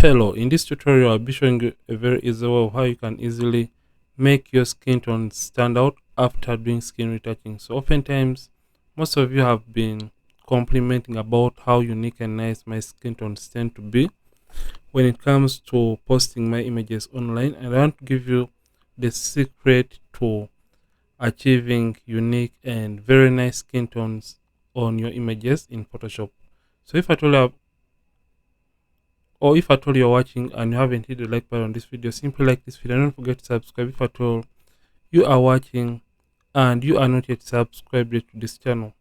Hello, in this tutorial I'll be showing you a very easy way of how you can easily make your skin tone stand out after doing skin retouching. So oftentimes most of you have been complimenting about how unique and nice my skin tones tend to be when it comes to posting my images online, and I want to give you the secret to achieving unique and very nice skin tones on your images in Photoshop. So if at all you're watching and you haven't hit the like button on this video, simply like this video and don't forget to subscribe if at all you are watching and you are not yet subscribed yet to this channel.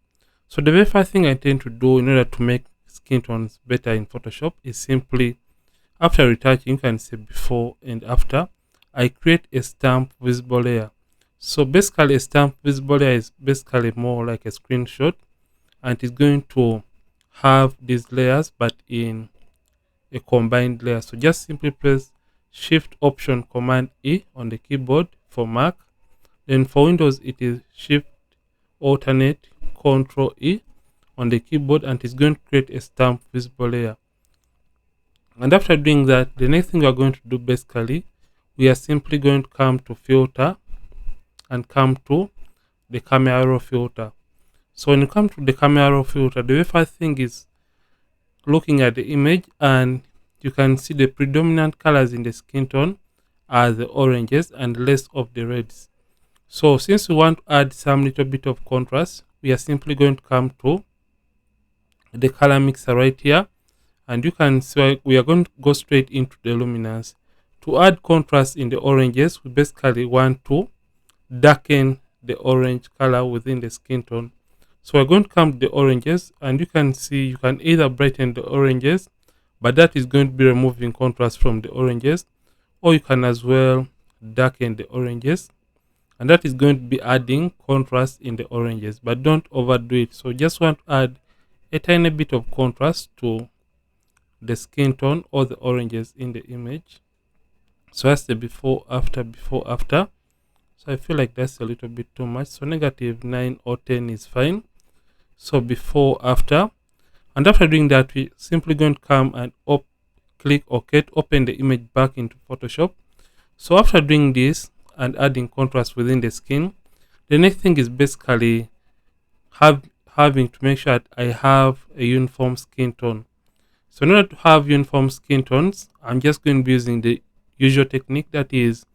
So the very first thing I tend to do in order to make skin tones better in Photoshop is simply, after retouching, you can see before and after, I create a stamp visible layer. So basically a stamp visible layer is basically more like a screenshot, and it's going to have these layers but in a combined layer. So just simply press Shift Option Command E on the keyboard for Mac. Then for Windows it is Shift Alternate Control E on the keyboard, and it's going to create a stamp visible layer. And after doing that, the next thing we are going to do, basically, we are simply going to come to Filter and come to the Camera Raw filter. So when you come to the Camera Raw filter, the very first thing is looking at the image, and you can see the predominant colors in the skin tone are the oranges and less of the reds. So since we want to add some little bit of contrast, we are simply going to come to the color mixer right here, and you can see we are going to go straight into the luminance. To add contrast in the oranges, we basically want to darken the orange color within the skin tone. So we're going to come to the oranges, and you can see you can either brighten the oranges, but that is going to be removing contrast from the oranges, or you can as well darken the oranges, and that is going to be adding contrast in the oranges, but don't overdo it. So just want to add a tiny bit of contrast to the skin tone or the oranges in the image. So that's the before after. So I feel like that's a little bit too much, so -9 or 10 is fine. So before after, and after doing that, we simply going to come and click OK to open the image back into Photoshop. So after doing this and adding contrast within the skin, the next thing is basically having to make sure that I have a uniform skin tone. So in order to have uniform skin tones, I'm just going to be using the usual technique, that is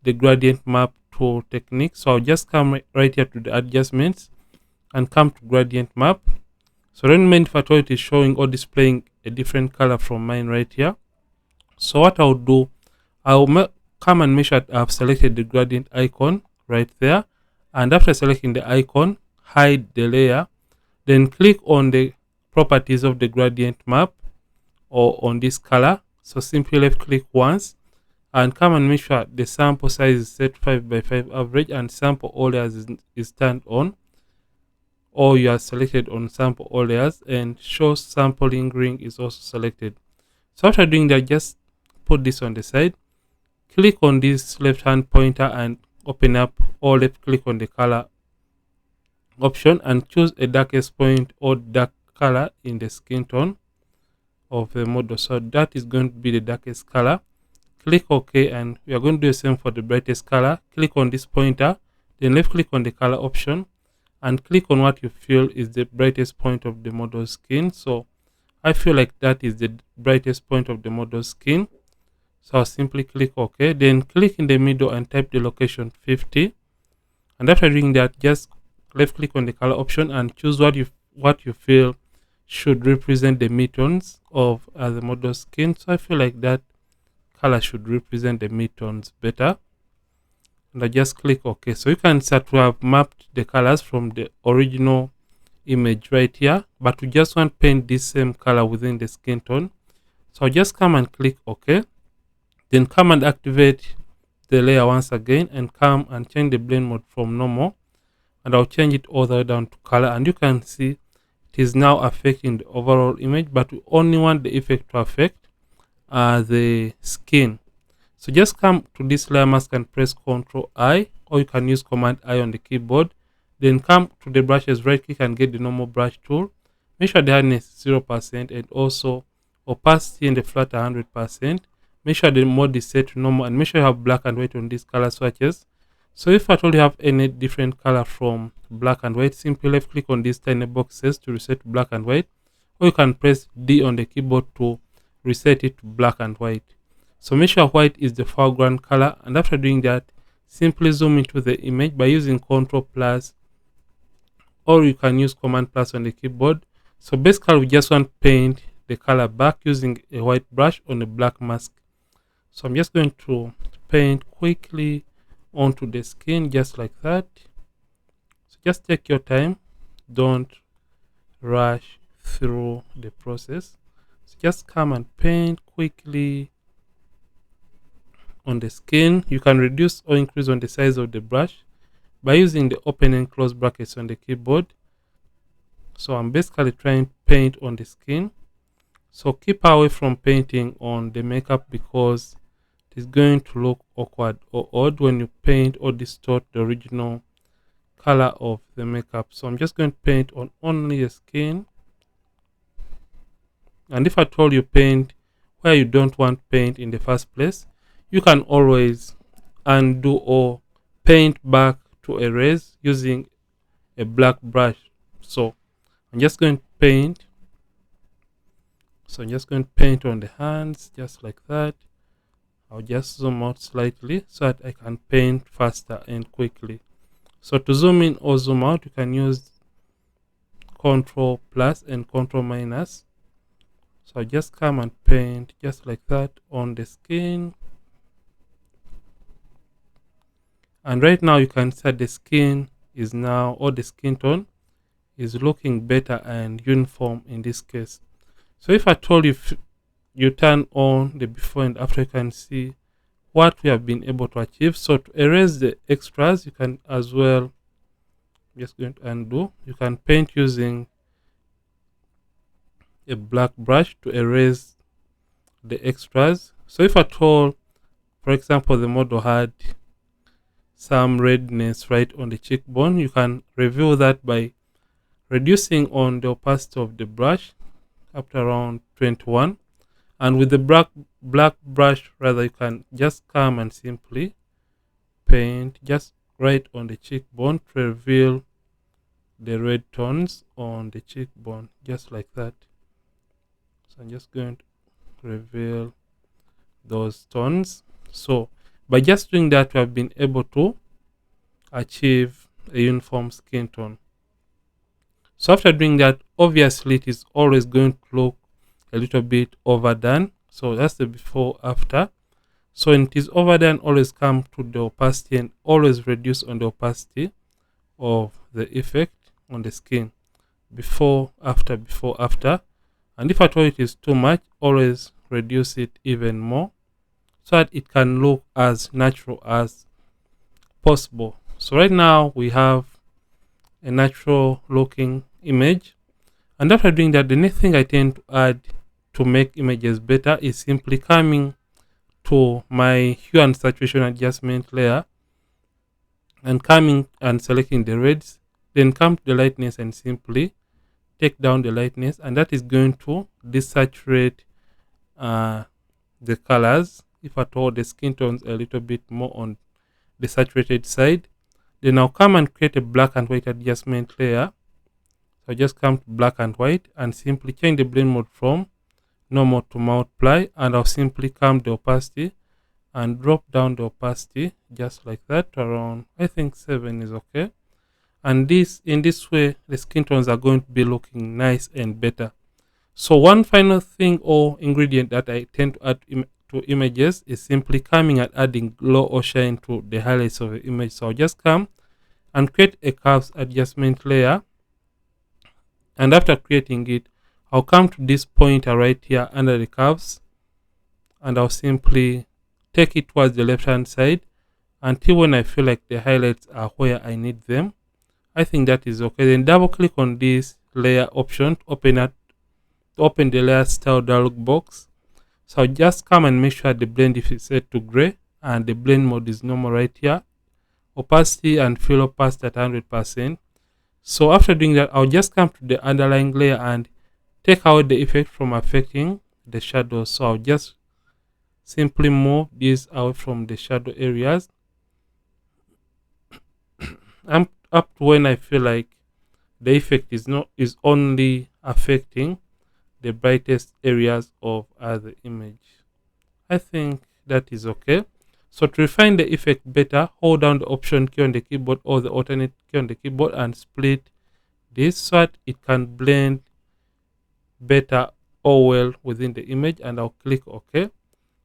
the gradient map tool technique. So I'll just come right here to the adjustments and come to gradient map. So Rendering Factory is showing or displaying a different color from mine right here. So what I'll do, I'll come and make sure that I've selected the gradient icon right there, and after selecting the icon, hide the layer, then click on the properties of the gradient map or on this color. So simply left click once and come and make sure the sample size is set 5x5 average and sample all layers is turned on, or you are selected on sample all layers, and show sampling ring is also selected. So after doing that, just put this on the side, click on this left hand pointer and open up, or left click on the color option and choose a darkest point or dark color in the skin tone of the model. So that is going to be the darkest color. Click OK, and we are going to do the same for the brightest color. Click on this pointer, then left click on the color option and click on what you feel is the brightest point of the model's skin. So I feel like that is the brightest point of the model's skin. So I'll simply click OK, then click in the middle and type the location 50. And after doing that, just left click on the color option and choose what you feel should represent the midtones of the model's skin. So I feel like that color should represent the midtones better, and I just click OK. So you can start to have mapped the colors from the original image right here, but we just want to paint this same color within the skin tone. So I'll just come and click OK, then come and activate the layer once again and come and change the blend mode from normal, and I'll change it all the way down to color, and you can see it is now affecting the overall image, but we only want the effect to affect the skin. So just come to this layer mask and press Ctrl I, or you can use Command I on the keyboard. Then come to the brushes, right click and get the normal brush tool. Make sure the hardness is 0%, and also opacity and the flat 100%. Make sure the mode is set to normal, and make sure you have black and white on these color swatches. So if at all you have any different color from black and white, simply left click on these tiny boxes to reset to black and white, or you can press D on the keyboard to reset it to black and white. So make sure white is the foreground color, and after doing that, simply zoom into the image by using Ctrl plus, or you can use Command plus on the keyboard. So basically we just want to paint the color back using a white brush on a black mask. So I'm just going to paint quickly onto the skin, just like that. So just take your time, don't rush through the process. So just come and paint quickly on the skin. You can reduce or increase on the size of the brush by using the open and close brackets on the keyboard. So I'm basically trying to paint on the skin. So keep away from painting on the makeup, because it is going to look awkward or odd when you paint or distort the original color of the makeup. So I'm just going to paint on only the skin. And if at all you paint where you don't want paint in the first place, you can always undo or paint back to erase using a black brush. So I'm just going to paint. So I'm just going to paint on the hands, just like that. I'll just zoom out slightly so that I can paint faster and quickly. So to zoom in or zoom out, you can use Ctrl plus and Ctrl minus. So I just come and paint just like that on the skin. And right now you can see that the skin is now, or the skin tone is looking better and uniform in this case. So if I told you, you turn on the before and after, you can see what we have been able to achieve. So to erase the extras, you can as well, just going to undo, you can paint using a black brush to erase the extras. So if at all, for example, the model had some redness right on the cheekbone, you can reveal that by reducing on the opacity of the brush up to around 21, and with the black brush rather, you can just come and simply paint just right on the cheekbone to reveal the red tones on the cheekbone, just like that. So I'm just going to reveal those tones. So by just doing that, we have been able to achieve a uniform skin tone. So after doing that, obviously it is always going to look a little bit overdone. So that's the before after. So when it is overdone, always come to the opacity and always reduce on the opacity of the effect on the skin. Before after, before after. And if at all it is too much, always reduce it even more so that it can look as natural as possible. So right now we have a natural looking image, and after doing that, the next thing I tend to add to make images better is simply coming to my hue and saturation adjustment layer and coming and selecting the reds, then come to the lightness and simply take down the lightness, and that is going to desaturate the colors, if at all the skin tones a little bit more on the saturated side. Then I'll come and create a black and white adjustment layer. So just come to black and white and simply change the blend mode from normal to multiply, and I'll simply come the opacity and drop down the opacity just like that to around, I think 7 is okay. And in this way the skin tones are going to be looking nice and better. So one final thing or ingredient that I tend to add to images is simply coming and adding glow or shine to the highlights of the image. So I'll just come and create a curves adjustment layer, and after creating it, I'll come to this pointer right here under the curves, and I'll simply take it towards the left hand side until when I feel like the highlights are where I need them. I think that is okay. Then double click on this layer option to open the layer style dialog box. So I'll just come and make sure the blend is set to gray and the blend mode is normal right here. Opacity and fill opacity at 100%. So after doing that, I'll just come to the underlying layer and take out the effect from affecting the shadows. So I'll just simply move this away from the shadow areas. I'm up to when I feel like the effect is only affecting the brightest areas of the image. I think that is okay. So to refine the effect better, hold down the option key on the keyboard or the alternate key on the keyboard and split this so that it can blend better or well within the image, and I'll click OK.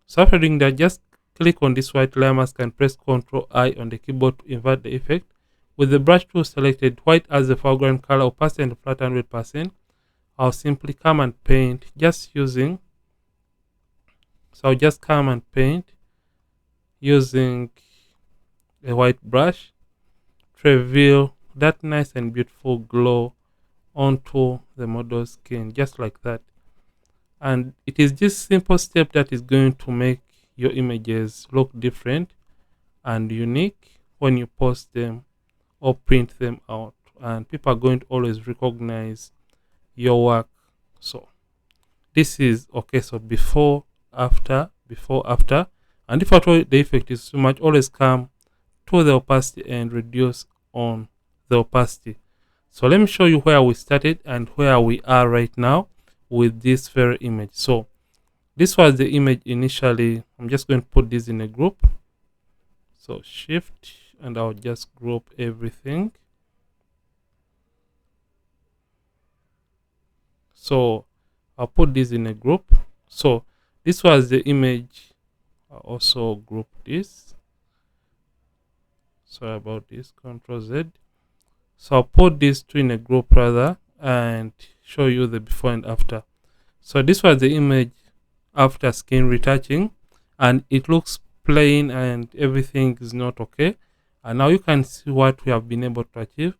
So after doing that, just click on this white layer mask and press Ctrl I on the keyboard to invert the effect. With the brush tool selected, white as the foreground color, opacity and flat 100%, I'll simply come and paint just using, so I'll just come and paint using a white brush to reveal that nice and beautiful glow onto the model's skin, just like that. And it is this simple step that is going to make your images look different and unique when you post them or print them out, and people are going to always recognize your work. So this is okay. So before, after, before, after. And if at all the effect is too much, always come to the opacity and reduce on the opacity. So let me show you where we started and where we are right now with this very image. So this was the image initially. I'm just going to put this in a group. So shift, and I'll just group everything. So I'll put this in a group. So this was the image. I'll also group this. Sorry about this, Ctrl Z. So I'll put these two in a group rather and show you the before and after. So this was the image after skin retouching, and it looks plain and everything is not okay. And now you can see what we have been able to achieve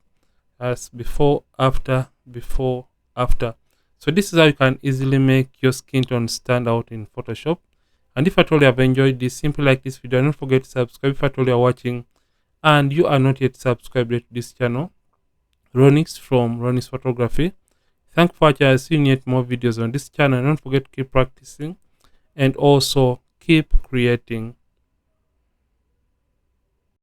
as before, after, before, after. So this is how you can easily make your skin tone stand out in Photoshop. And if at all you have enjoyed this, simply like this video, don't forget to subscribe if at all you are watching and you are not yet subscribed to this channel. Ronnix from ronnixphotography. Thank you for watching. I'll see you yet more videos on this channel. And don't forget to keep practicing and also keep creating.